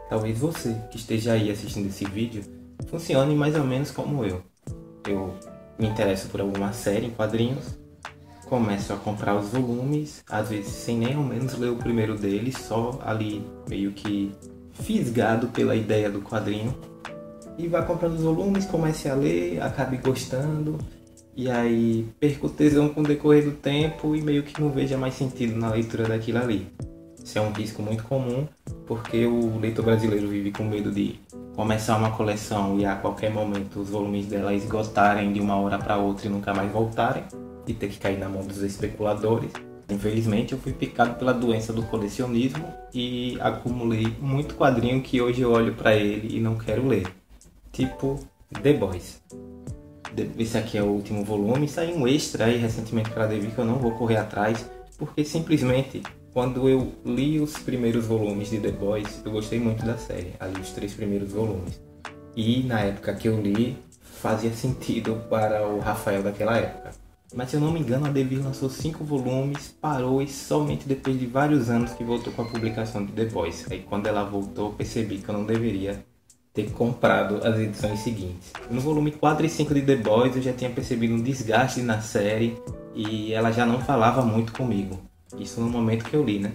talvez você que esteja aí assistindo esse vídeo funcione mais ou menos como eu. Eu me interesso por alguma série em quadrinhos, começo a comprar os volumes, às vezes sem nem ao menos ler o primeiro deles, só ali meio que fisgado pela ideia do quadrinho. E vá comprando os volumes, comece a ler, acabe gostando, e aí perco o tesão com o decorrer do tempo e meio que não veja mais sentido na leitura daquilo ali. Isso é um risco muito comum, porque o leitor brasileiro vive com medo de começar uma coleção e a qualquer momento os volumes dela esgotarem de uma hora para outra e nunca mais voltarem, e ter que cair na mão dos especuladores. Infelizmente eu fui picado pela doença do colecionismo e acumulei muito quadrinho que hoje eu olho para ele e não quero ler. Tipo The Boys. Esse aqui é o último volume, saiu um extra aí recentemente para Devir que eu não vou correr atrás, porque simplesmente quando eu li os primeiros volumes de The Boys, eu gostei muito da série, ali os 3 primeiros volumes. E na época que eu li, fazia sentido para o Rafael daquela época. Mas se eu não me engano, a Devir lançou 5 volumes, parou e somente depois de vários anos que voltou com a publicação de The Boys. Aí quando ela voltou, eu percebi que eu não deveria ter comprado as edições seguintes. No volume 4 e 5 de The Boys eu já tinha percebido um desgaste na série e ela já não falava muito comigo. Isso no momento que eu li, né?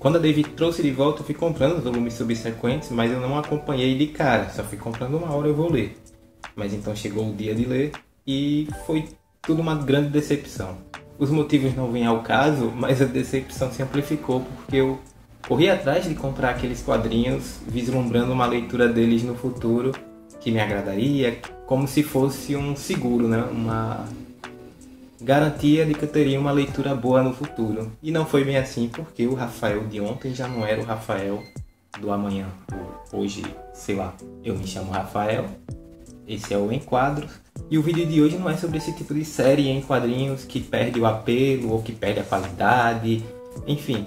Quando a Devir trouxe de volta, eu fui comprando os volumes subsequentes, mas eu não acompanhei de cara, só fui comprando uma hora eu vou ler. Mas então chegou o dia de ler e foi tudo uma grande decepção. Os motivos não vêm ao caso, mas a decepção se amplificou porque eu corri atrás de comprar aqueles quadrinhos, vislumbrando uma leitura deles no futuro que me agradaria, como se fosse um seguro, né? Uma garantia de que eu teria uma leitura boa no futuro. E não foi bem assim, porque o Rafael de ontem já não era o Rafael do amanhã. Hoje, sei lá, eu me chamo Rafael, esse é o Enquadros, e o vídeo de hoje não é sobre esse tipo de série em quadrinhos que perde o apelo ou que perde a qualidade, enfim.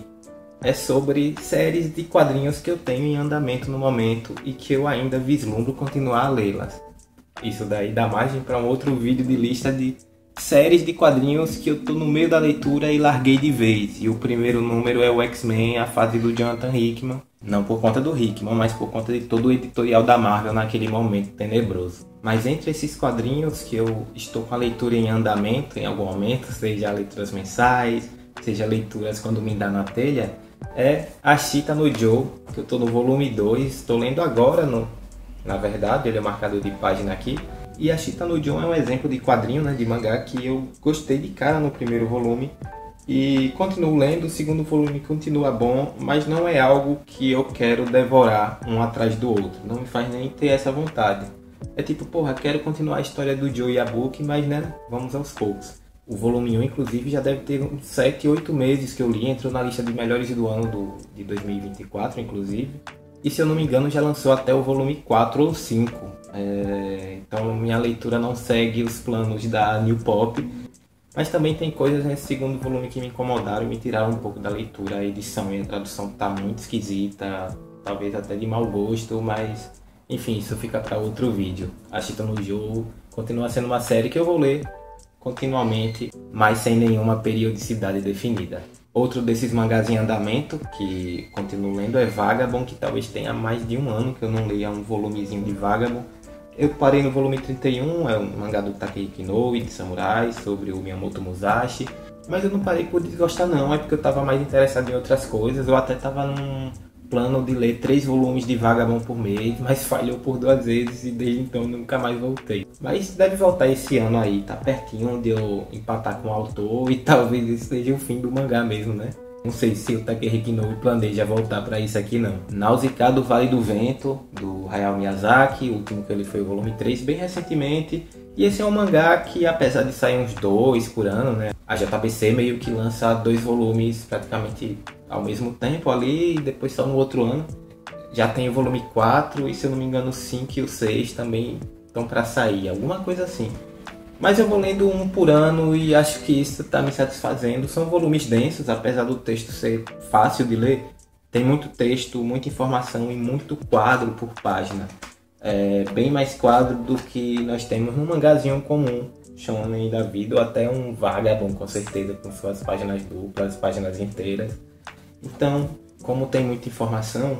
É sobre séries de quadrinhos que eu tenho em andamento no momento e que eu ainda vislumbro continuar a lê-las. Isso daí dá margem para um outro vídeo de lista de séries de quadrinhos que eu tô no meio da leitura e larguei de vez. E o primeiro número é o X-Men, a fase do Jonathan Hickman. Não por conta do Hickman, mas por conta de todo o editorial da Marvel naquele momento tenebroso. Mas entre esses quadrinhos que eu estou com a leitura em andamento em algum momento, seja leituras mensais, seja leituras quando me dá na telha, é Ashita no Joe, que eu estou no volume 2, estou lendo agora, na verdade, ele é marcador de página aqui. E Ashita no Joe é um exemplo de quadrinho, né, de mangá que eu gostei de cara no primeiro volume. E continuo lendo, o segundo volume continua bom, mas não é algo que eu quero devorar um atrás do outro. Não me faz nem ter essa vontade. É tipo, porra, quero continuar a história do Joe e a Book, mas né, vamos aos poucos. O volume 1, inclusive, já deve ter uns 7, 8 meses que eu li, entrou na lista de melhores do ano de 2024, inclusive. E se eu não me engano, já lançou até o volume 4 ou 5. Então minha leitura não segue os planos da New Pop. Mas também tem coisas nesse segundo volume que me incomodaram e me tiraram um pouco da leitura. A edição e a tradução tá muito esquisita, talvez até de mau gosto, mas enfim, isso fica para outro vídeo. Ashita no Joe continua sendo uma série que eu vou ler continuamente, mas sem nenhuma periodicidade definida. Outro desses mangás em andamento que continuo lendo é Vagabond, que talvez tenha mais de um ano que eu não leia um volumezinho de Vagabond. Eu parei no volume 31, é um mangá do Takehiko Inoue, de samurais, sobre o Miyamoto Musashi. Mas eu não parei por desgostar não, é porque eu estava mais interessado em outras coisas. Eu até estava num plano de ler 3 volumes de Vagabond por mês, mas falhou por 2 vezes e desde então nunca mais voltei. Mas deve voltar esse ano aí, tá pertinho de eu empatar com o autor e talvez esse seja o fim do mangá mesmo, né? Não sei se o Takehiko Inoue planeja voltar para isso aqui não. Nausicaa do Vale do Vento, do Hayao Miyazaki, o último que ele foi o volume 3, bem recentemente. E esse é um mangá que, apesar de sair uns 2 por ano, né? A JBC meio que lança 2 volumes praticamente ao mesmo tempo ali e depois só no outro ano. Já tem o volume 4 e, se eu não me engano, o 5 e o 6 também estão para sair, alguma coisa assim. Mas eu vou lendo um por ano e acho que isso está me satisfazendo. São volumes densos, apesar do texto ser fácil de ler. Tem muito texto, muita informação e muito quadro por página. Bem mais quadro do que nós temos num mangazinho comum, shonen da vida, ou até um Vagabond, com certeza, com suas páginas duplas, páginas inteiras. Então, como tem muita informação,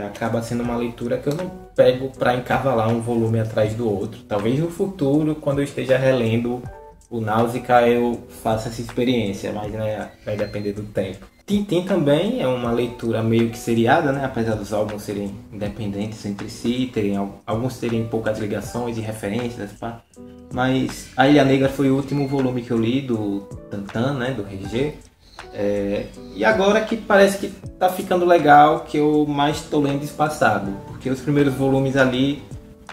acaba sendo uma leitura que eu não pego para encavalar um volume atrás do outro. Talvez no futuro, quando eu esteja relendo o Náusea, eu faça essa experiência, mas né, vai depender do tempo. Tintin também é uma leitura meio que seriada, né? Apesar dos álbuns serem independentes entre si, alguns terem poucas ligações e referências, pá. Mas A Ilha Negra foi o último volume que eu li do Tantan, né? Do RG. E agora que parece que tá ficando legal, que eu mais estou lendo espaçado, porque os primeiros volumes ali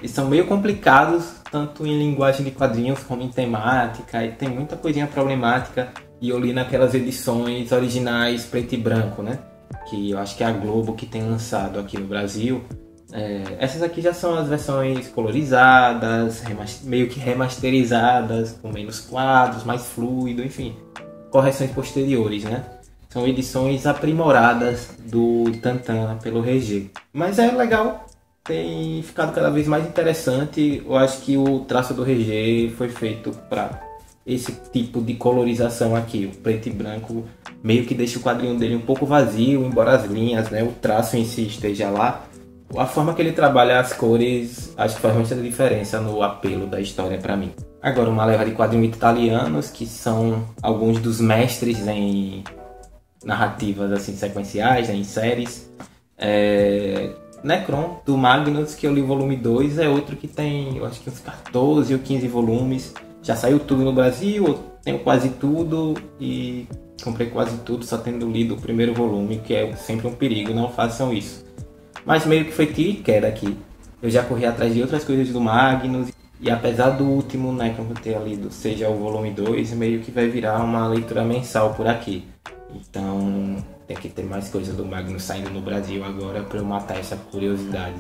eles são meio complicados, tanto em linguagem de quadrinhos como em temática, e tem muita coisinha problemática, e eu li naquelas edições originais preto e branco, né? Que eu acho que é a Globo que tem lançado aqui no Brasil. Essas aqui já são as versões colorizadas, meio que remasterizadas, com menos quadros, mais fluido, enfim, correções posteriores, né? São edições aprimoradas do Tantan pelo RG. Mas é legal, tem ficado cada vez mais interessante. Eu acho que o traço do RG foi feito para esse tipo de colorização aqui. O preto e branco meio que deixa o quadrinho dele um pouco vazio, embora as linhas, né, o traço em si esteja lá. A forma que ele trabalha as cores, acho que faz muita diferença no apelo da história para mim. Agora, uma leva de quadrinhos italianos, que são alguns dos mestres em narrativas assim, sequenciais, né, em séries. Necron, do Magnus, que eu li o volume 2, é outro que tem, eu acho que uns 14 ou 15 volumes. Já saiu tudo no Brasil, eu tenho quase tudo e comprei quase tudo só tendo lido o primeiro volume, que é sempre um perigo, não façam isso. Mas meio que foi tiro e queda aqui. Eu já corri atrás de outras coisas do Magnus, e apesar do último Necron que eu tenha lido seja o volume 2, meio que vai virar uma leitura mensal por aqui. Então tem que ter mais coisas do Magnus saindo no Brasil agora para eu matar essa curiosidade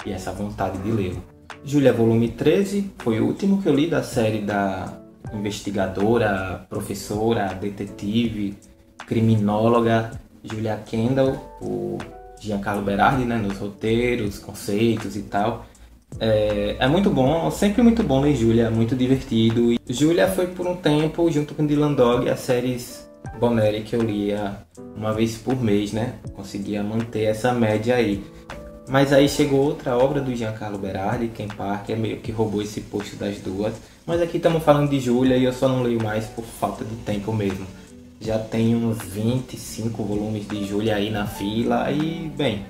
e essa vontade de lê-lo. Júlia, volume 13, foi o último que eu li da série da investigadora, professora, detetive, criminóloga Julia Kendall, por Giancarlo Berardi, né, nos roteiros, conceitos e tal. É muito bom, sempre muito bom ler Júlia, muito divertido. Júlia foi por um tempo, junto com Dylan Dog, as séries Bonelli que eu lia uma vez por mês, né? Conseguia manter essa média aí. Mas aí chegou outra obra do Giancarlo Berardi, Ken Parker, meio que roubou esse posto das duas. Mas aqui estamos falando de Júlia e eu só não leio mais por falta de tempo mesmo. Já tem uns 25 volumes de Júlia aí na fila e, bem,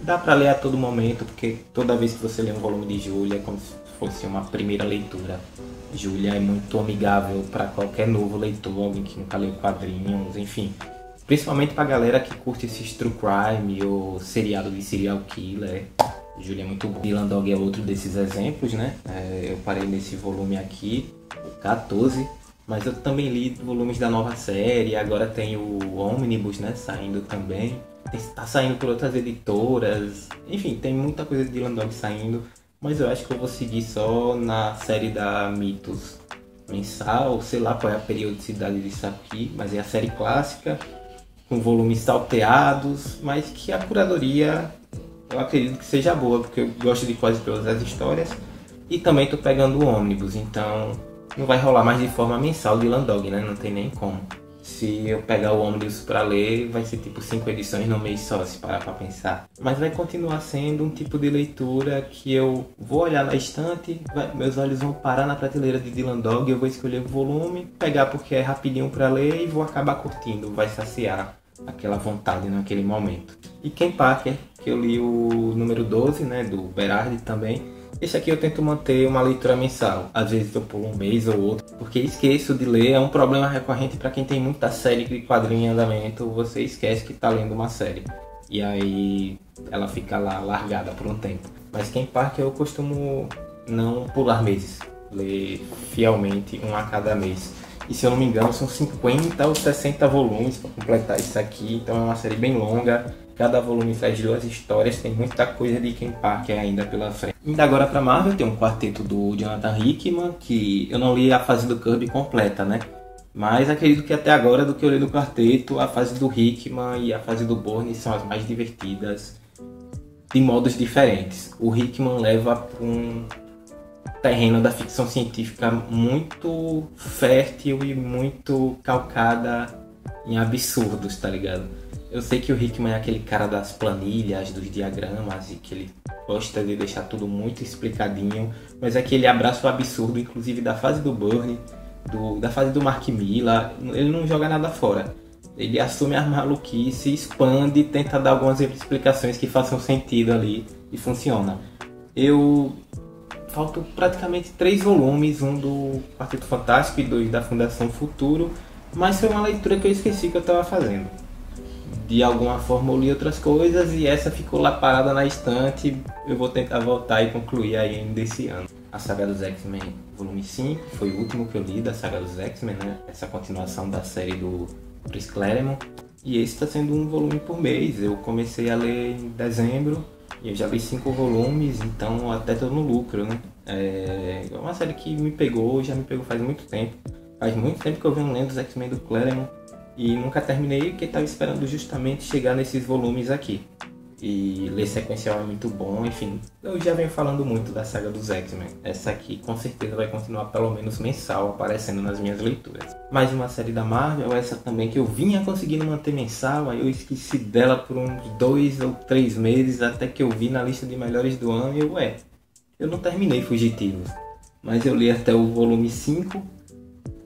dá pra ler a todo momento, porque toda vez que você lê um volume de Júlia é como se fosse uma primeira leitura. Júlia é muito amigável para qualquer novo leitor, alguém que nunca leu quadrinhos, enfim. Principalmente pra galera que curte esses true crime ou seriado de serial killer. Júlia é muito bom. Dylan Dog é outro desses exemplos, né? Eu parei nesse volume aqui, o 14. Mas eu também li volumes da nova série, agora tem o Omnibus, né, saindo também. Tá saindo por outras editoras, enfim, tem muita coisa de Dylan Dog saindo. Mas eu acho que eu vou seguir só na série da Mitos mensal, sei lá qual é a periodicidade disso aqui. Mas é a série clássica, com volumes salteados, mas que a curadoria eu acredito que seja boa, porque eu gosto de quase todas as histórias. E também tô pegando o Omnibus, então não vai rolar mais de forma mensal de Dylan Dog, né? Não tem nem como. Se eu pegar o Omnibus pra ler, vai ser tipo 5 edições no mês só, se parar pra pensar. Mas vai continuar sendo um tipo de leitura que eu vou olhar na estante, meus olhos vão parar na prateleira de Dylan Dog, eu vou escolher o volume, pegar porque é rapidinho pra ler e vou acabar curtindo, vai saciar aquela vontade naquele momento. E Ken Parker, que eu li o número 12, né, do Berardi também. Esse aqui eu tento manter uma leitura mensal. Às vezes eu pulo um mês ou outro, porque esqueço de ler. É um problema recorrente para quem tem muita série de quadrinho em andamento. Você esquece que está lendo uma série. E aí ela fica lá largada por um tempo. Mas Ken Parker eu costumo não pular meses. Ler fielmente um a cada mês. E se eu não me engano são 50 ou 60 volumes para completar isso aqui. Então é uma série bem longa. Cada volume traz 2 histórias, tem muita coisa de Ken Parker ainda pela frente. Indo agora para Marvel, tem um quarteto do Jonathan Hickman, que eu não li a fase do Kirby completa, né? Mas acredito que até agora, do que eu li do quarteto, a fase do Hickman e a fase do Byrne são as mais divertidas, de modos diferentes. O Hickman leva para um terreno da ficção científica muito fértil e muito calcada em absurdos, tá ligado? Eu sei que o Hickman é aquele cara das planilhas, dos diagramas e que ele gosta de deixar tudo muito explicadinho, mas é que ele abraça o absurdo, inclusive da fase do Burnie, da fase do Mark Millar, ele não joga nada fora. Ele assume as maluquices, expande e tenta dar algumas explicações que façam sentido ali e funciona. Faltam praticamente 3 volumes, um do Quarteto Fantástico e 2 da Fundação Futuro, mas foi uma leitura que eu esqueci que eu estava fazendo. De alguma forma eu li outras coisas e essa ficou lá parada na estante. Eu vou tentar voltar e concluir ainda esse ano. A Saga dos X-Men, volume 5, foi o último que eu li da Saga dos X-Men, né? Essa continuação da série do Chris Claremont. E esse está sendo um volume por mês. Eu comecei a ler em dezembro e eu já li 5 volumes, então até estou no lucro, né? É uma série que já me pegou faz muito tempo. Faz muito tempo que eu venho lendo os X-Men do Claremont e nunca terminei porque estava esperando justamente chegar nesses volumes aqui. E ler sequencial é muito bom, enfim. Eu já venho falando muito da Saga dos X-Men. Essa aqui com certeza vai continuar pelo menos mensal aparecendo nas minhas leituras. Mais uma série da Marvel, essa também que eu vinha conseguindo manter mensal, aí eu esqueci dela por uns 2 ou 3 meses, até que eu vi na lista de melhores do ano e eu não terminei Fugitivos. Mas eu li até o volume 5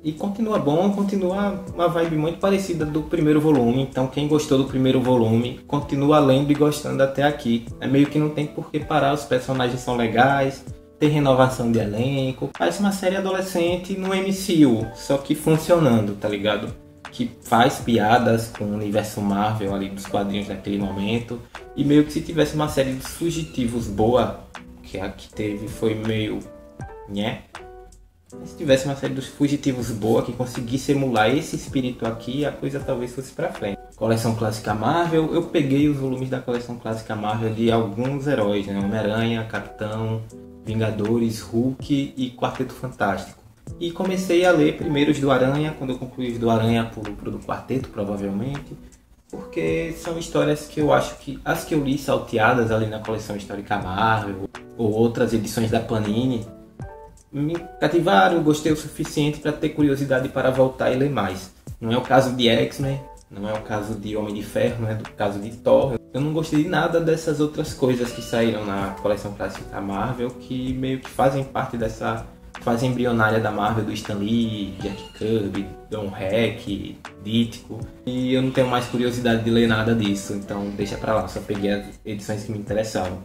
e continua bom, continua uma vibe muito parecida do primeiro volume. Então quem gostou do primeiro volume, continua lendo e gostando até aqui. É meio que não tem por que parar, os personagens são legais, tem renovação de elenco. Parece uma série adolescente no MCU, só que funcionando, tá ligado? Que faz piadas com o universo Marvel ali dos quadrinhos naquele momento. E meio que se tivesse uma série dos Fugitivos boa, que a que teve foi meio... nhé. Se tivesse uma série dos Fugitivos boa que conseguisse emular esse espírito aqui, a coisa talvez fosse pra frente. Coleção Clássica Marvel, eu peguei os volumes da Coleção Clássica Marvel de alguns heróis, né? Homem-Aranha, Capitão, Vingadores, Hulk e Quarteto Fantástico. E comecei a ler primeiro os do Aranha, quando eu concluí os do Aranha pro do Quarteto, provavelmente. Porque são histórias que eu acho que as que eu li salteadas ali na Coleção Histórica Marvel ou outras edições da Panini me cativaram, gostei o suficiente para ter curiosidade para voltar e ler mais. Não é o caso de X-Men, não é o caso de Homem de Ferro, não é o caso de Thor. Eu não gostei de nada dessas outras coisas que saíram na Coleção Clássica Marvel, que meio que fazem parte dessa fase embrionária da Marvel, do Stan Lee, Jack Kirby, Don Heck, Dítico. E eu não tenho mais curiosidade de ler nada disso, então deixa pra lá, só peguei as edições que me interessavam.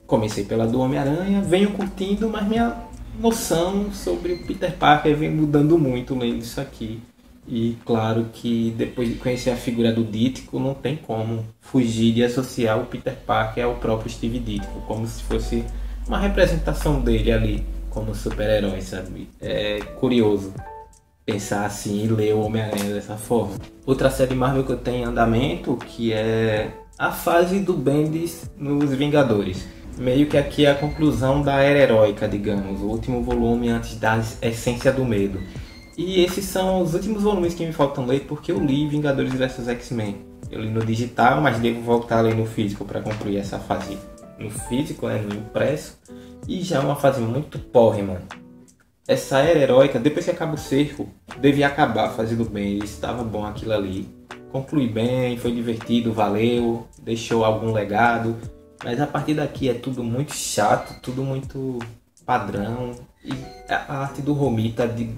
Comecei pela do Homem-Aranha, venho curtindo, mas minha noção sobre o Peter Parker vem mudando muito lendo isso aqui. E claro que depois de conhecer a figura do Dítico, não tem como fugir de associar o Peter Parker ao próprio Steve Dítico, como se fosse uma representação dele ali como super-herói, sabe? É curioso pensar assim e ler o Homem-Aranha dessa forma. Outra série Marvel que eu tenho em andamento, que é a fase do Bendis nos Vingadores. Meio que aqui é a conclusão da era heróica, digamos, o último volume antes da Essência do Medo. E esses são os últimos volumes que me faltam ler, porque eu li Vingadores vs X-Men. Eu li no digital, mas devo voltar a ler no físico para concluir essa fase no físico, né, no impresso. E já é uma fase muito porre, mano. Essa era heróica, depois que acaba o cerco, devia acabar a fase do bem. Estava bom aquilo ali. Concluí bem, foi divertido, valeu, deixou algum legado. Mas a partir daqui é tudo muito chato, tudo muito padrão. E a arte do Romita de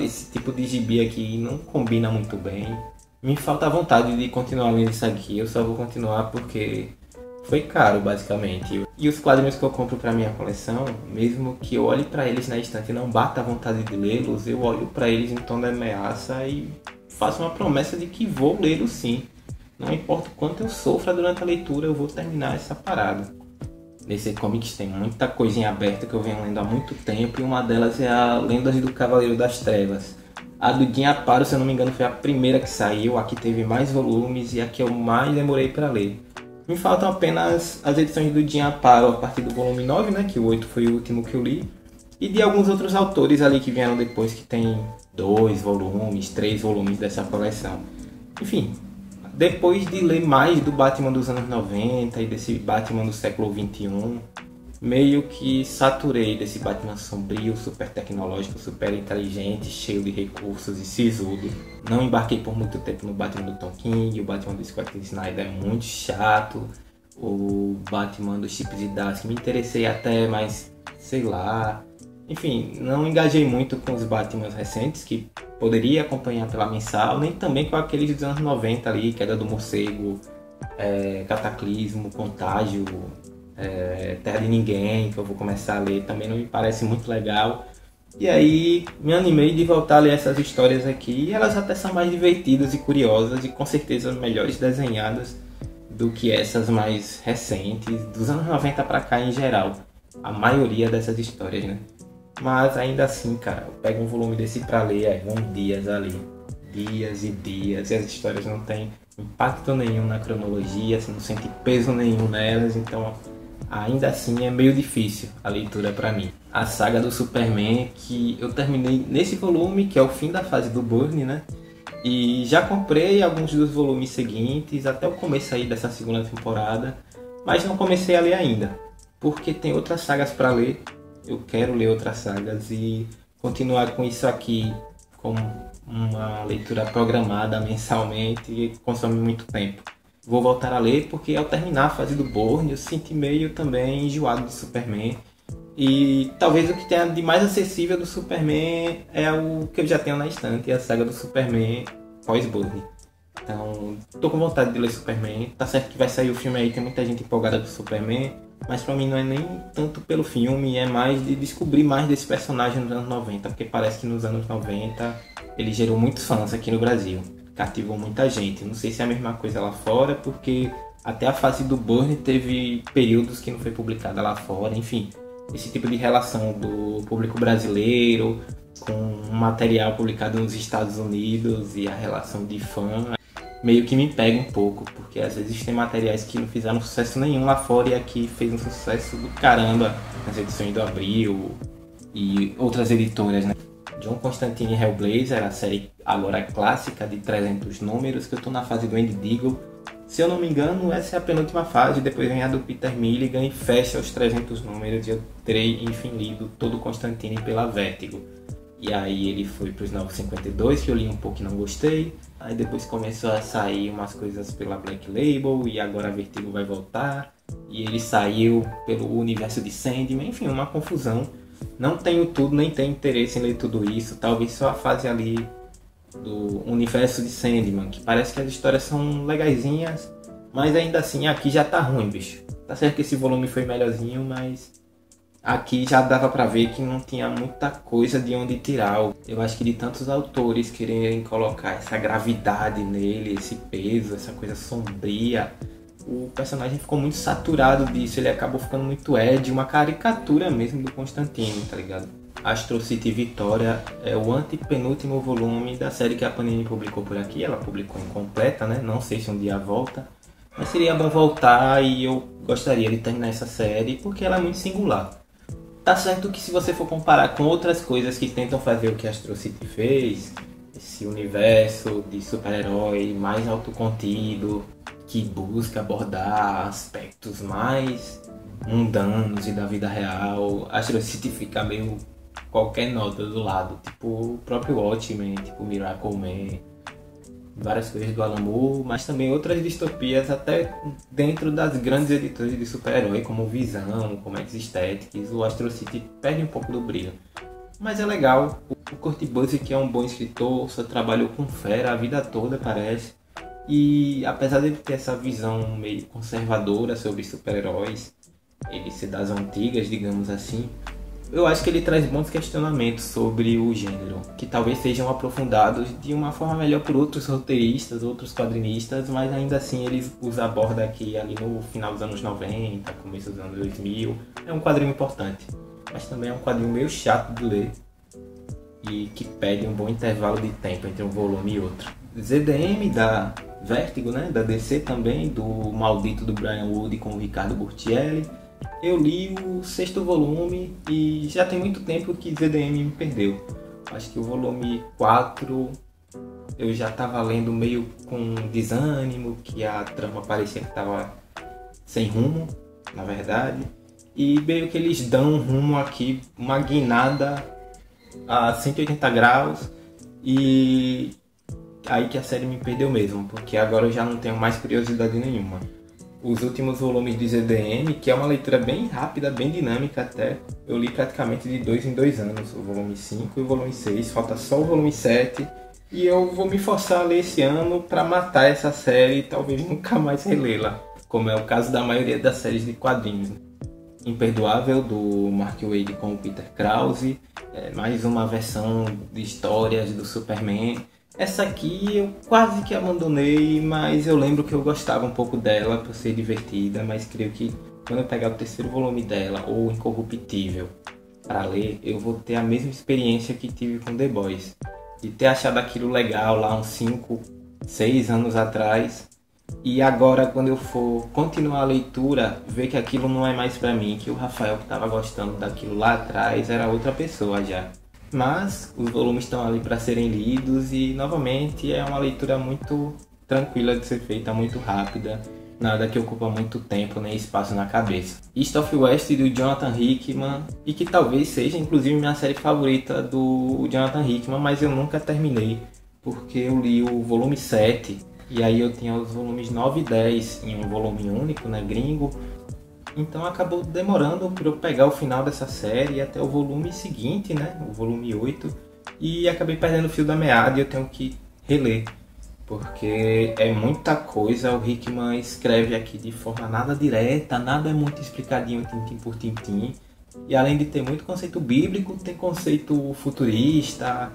esse tipo de gibi aqui não combina muito bem. Me falta vontade de continuar lendo isso aqui, eu só vou continuar porque foi caro, basicamente. E os quadrinhos que eu compro para minha coleção, mesmo que eu olhe para eles na estante e não bata a vontade de lê-los, eu olho para eles em tom de ameaça e faço uma promessa de que vou lê-los sim. Não importa o quanto eu sofra durante a leitura, eu vou terminar essa parada. Nesse comics tem muita coisinha aberta que eu venho lendo há muito tempo, e uma delas é a Lendas do Cavaleiro das Trevas. A do Jim Aparo, se eu não me engano, foi a primeira que saiu, a que teve mais volumes e a que eu mais demorei para ler. Me faltam apenas as edições do Jim Aparo a partir do volume 9, né, que o 8 foi o último que eu li, e de alguns outros autores ali que vieram depois, que tem 2 volumes, 3 volumes dessa coleção. Enfim, depois de ler mais do Batman dos anos 90 e desse Batman do século XXI, meio que saturei desse Batman sombrio, super tecnológico, super inteligente, cheio de recursos e sisudo. Não embarquei por muito tempo no Batman do Tom King, o Batman do Scott Snyder é muito chato, o Batman do Chip Zdarsky me interessei até, mas sei lá. Enfim, não engajei muito com os Batmans recentes, que poderia acompanhar pela mensal, nem também com aqueles dos anos 90 ali, Queda do Morcego, Cataclismo, Contágio, Terra de Ninguém, que eu vou começar a ler, também não me parece muito legal. E aí me animei de voltar a ler essas histórias aqui, e elas até são mais divertidas e curiosas, e com certeza melhores desenhadas do que essas mais recentes, dos anos 90 pra cá em geral. A maioria dessas histórias, né? Mas ainda assim, cara, eu pego um volume desse pra ler, aí vão dias ali. Dias e dias, e as histórias não têm impacto nenhum na cronologia, você não sente peso nenhum nelas, então ainda assim é meio difícil a leitura pra mim. A saga do Superman, que eu terminei nesse volume, que é o fim da fase do Byrne, né? E já comprei alguns dos volumes seguintes, até o começo aí dessa segunda temporada, mas não comecei a ler ainda, porque tem outras sagas para ler. Eu quero ler outras sagas e continuar com isso aqui como uma leitura programada mensalmente e consome muito tempo. Vou voltar a ler porque ao terminar a fase do Byrne eu senti meio também enjoado de Superman. E talvez o que tenha de mais acessível do Superman é o que eu já tenho na estante, a saga do Superman pós-Byrne. Então, tô com vontade de ler Superman. Tá certo que vai sair o filme aí, tem muita gente empolgada com Superman, mas pra mim não é nem tanto pelo filme, é mais de descobrir mais desse personagem nos anos 90, porque parece que nos anos 90 ele gerou muitos fãs aqui no Brasil, cativou muita gente. Não sei se é a mesma coisa lá fora, porque até a fase do Byrne teve períodos que não foi publicada lá fora, enfim. Esse tipo de relação do público brasileiro com um material publicado nos Estados Unidos e a relação de fã meio que me pega um pouco, porque às vezes tem materiais que não fizeram sucesso nenhum lá fora e aqui fez um sucesso do caramba nas edições do Abril e outras editoras, né? John Constantine Hellblazer, a série agora clássica de 300 números, que eu tô na fase do Andy Deagle. Se eu não me engano, essa é a penúltima fase, depois vem a do Peter Milligan e fecha os 300 números e eu terei, enfim, lido todo o Constantine pela Vertigo. E aí ele foi para os 952, que eu li um pouco e não gostei. Aí depois começou a sair umas coisas pela Black Label e agora a Vertigo vai voltar. E ele saiu pelo universo de Sandman, enfim, uma confusão. Não tenho tudo, nem tenho interesse em ler tudo isso. Talvez só a fase ali do universo de Sandman, que parece que as histórias são legaisinhas, mas ainda assim aqui já tá ruim, bicho. Tá certo que esse volume foi melhorzinho, mas aqui já dava pra ver que não tinha muita coisa de onde tirar. Eu acho que de tantos autores quererem colocar essa gravidade nele, esse peso, essa coisa sombria, o personagem ficou muito saturado disso, ele acabou ficando muito uma caricatura mesmo do Constantine, tá ligado? Astro City Vitória é o antepenúltimo volume da série que a Panini publicou por aqui. Ela publicou incompleta, né? Não sei se um dia volta, mas seria bom voltar e eu gostaria de terminar essa série porque ela é muito singular. Tá certo que se você for comparar com outras coisas que tentam fazer o que Astro City fez, esse universo de super-herói mais autocontido, que busca abordar aspectos mais mundanos e da vida real, Astro City fica meio qualquer nota do lado, tipo o próprio Watchmen, tipo Miracle Man, várias coisas do Alan Moore, mas também outras distopias até dentro das grandes editoras de super-herói, como Visão, como X-Statix. O Astro City perde um pouco do brilho. Mas é legal, o Kurt Busiek é um bom escritor, só trabalhou com fera a vida toda, parece. E apesar de ele ter essa visão meio conservadora sobre super-heróis, ele ser das antigas, digamos assim, eu acho que ele traz bons questionamentos sobre o gênero, que talvez sejam aprofundados de uma forma melhor por outros roteiristas, outros quadrinistas, mas ainda assim ele os aborda aqui ali no final dos anos 90, começo dos anos 2000. É um quadrinho importante, mas também é um quadrinho meio chato de ler e que pede um bom intervalo de tempo entre um volume e outro. ZDM da Vertigo, né, da DC também, do Maldito do Brian Wood com o Ricardo Burchielli. Eu li o 6º volume e já tem muito tempo que ZDM me perdeu. Acho que o volume 4 eu já estava lendo meio com desânimo, que a trama parecia que estava sem rumo, na verdade. e meio que eles dão um rumo aqui, uma guinada a 180 graus, e aí que a série me perdeu mesmo, porque agora eu já não tenho mais curiosidade nenhuma. Os últimos volumes de ZDM, que é uma leitura bem rápida, bem dinâmica até, eu li praticamente de 2 em 2 anos, o volume 5 e o volume 6, falta só o volume 7, e eu vou me forçar a ler esse ano para matar essa série e talvez nunca mais relê-la, como é o caso da maioria das séries de quadrinhos. Imperdoável, do Mark Waid com o Peter Krause, mais uma versão de histórias do Superman. Essa aqui eu quase que abandonei, mas eu lembro que eu gostava um pouco dela por ser divertida, mas creio que quando eu pegar o terceiro volume dela, ou Incorruptível, para ler, eu vou ter a mesma experiência que tive com The Boys. De ter achado aquilo legal lá uns 5, 6 anos atrás, e agora quando eu for continuar a leitura, ver que aquilo não é mais para mim, que o Rafael que estava gostando daquilo lá atrás era outra pessoa já. Mas os volumes estão ali para serem lidos e novamente é uma leitura muito tranquila de ser feita, muito rápida, nada que ocupa muito tempo nem espaço na cabeça. East of West do Jonathan Hickman, e que talvez seja inclusive minha série favorita do Jonathan Hickman, mas eu nunca terminei porque eu li o volume 7 e aí eu tinha os volumes 9 e 10 em um volume único, né, gringo. Então acabou demorando para eu pegar o final dessa série até o volume seguinte, né? O volume 8. E acabei perdendo o fio da meada e eu tenho que reler. Porque é muita coisa, o Hickman escreve aqui de forma nada direta, nada é muito explicadinho tintim por tintim. E além de ter muito conceito bíblico, tem conceito futurista,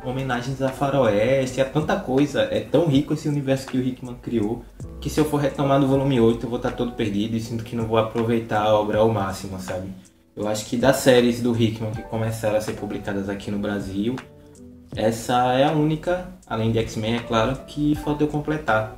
homenagens a faroeste, é tanta coisa, é tão rico esse universo que o Hickman criou, que se eu for retomar do volume 8 eu vou estar todo perdido e sinto que não vou aproveitar a obra ao máximo, sabe? Eu acho que das séries do Hickman que começaram a ser publicadas aqui no Brasil, essa é a única, além de X-Men, é claro, que falta eu completar.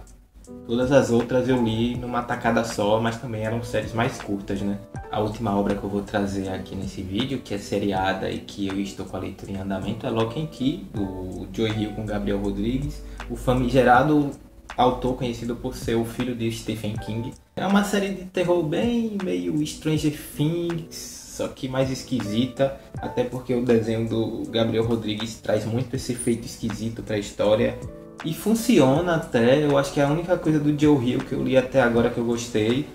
Todas as outras eu li numa tacada só, mas também eram séries mais curtas, né? A última obra que eu vou trazer aqui nesse vídeo, que é seriada e que eu estou com a leitura em andamento, é Lock and Key, do Joe Hill com Gabriel Rodrigues, o famigerado autor conhecido por ser o filho de Stephen King. É uma série de terror bem meio Stranger Things, só que mais esquisita, até porque o desenho do Gabriel Rodrigues traz muito esse efeito esquisito para a história. E funciona até, eu acho que é a única coisa do Joe Hill que eu li até agora que eu gostei.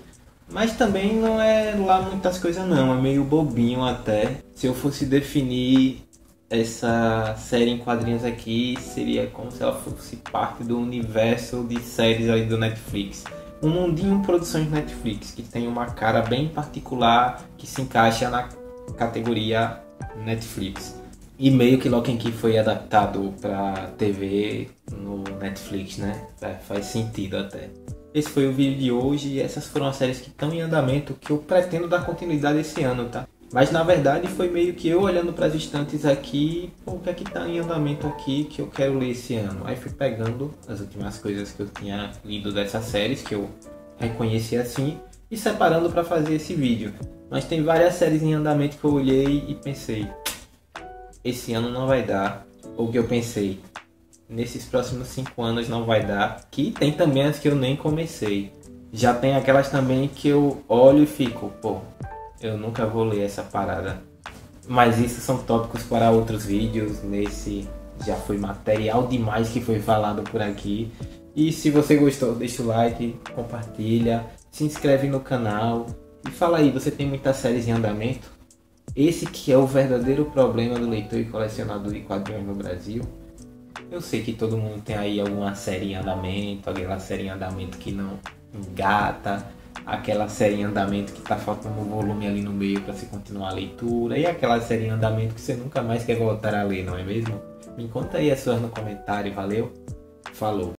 Mas também não é lá muitas coisas não, é meio bobinho até. Se eu fosse definir essa série em quadrinhos aqui, seria como se ela fosse parte do universo de séries aí do Netflix. Um mundinho produções Netflix, que tem uma cara bem particular, que se encaixa na categoria Netflix. E meio que Lock and Key foi adaptado para TV no Netflix, né? Faz sentido até. Esse foi o vídeo de hoje e essas foram as séries que estão em andamento que eu pretendo dar continuidade esse ano, tá? Mas na verdade foi meio que eu olhando para as estantes aqui, pô, o que é que tá em andamento aqui que eu quero ler esse ano? Aí fui pegando as últimas coisas que eu tinha lido dessas séries, que eu reconheci assim, e separando para fazer esse vídeo. Mas tem várias séries em andamento que eu olhei e pensei, esse ano não vai dar, ou que eu pensei, nesses próximos 5 anos não vai dar, que tem também as que eu nem comecei. Já tem aquelas também que eu olho e fico, pô, eu nunca vou ler essa parada. Mas isso são tópicos para outros vídeos, nesse já foi material demais que foi falado por aqui. E se você gostou, deixa o like, compartilha, se inscreve no canal e fala aí, você tem muitas séries em andamento? Esse que é o verdadeiro problema do leitor e colecionador de quadrinhos no Brasil. Eu sei que todo mundo tem aí alguma série em andamento, aquela série em andamento que não engata, aquela série em andamento que tá faltando um volume ali no meio para se continuar a leitura, e aquela série em andamento que você nunca mais quer voltar a ler, não é mesmo? Me conta aí as suas no comentário, valeu? Falou!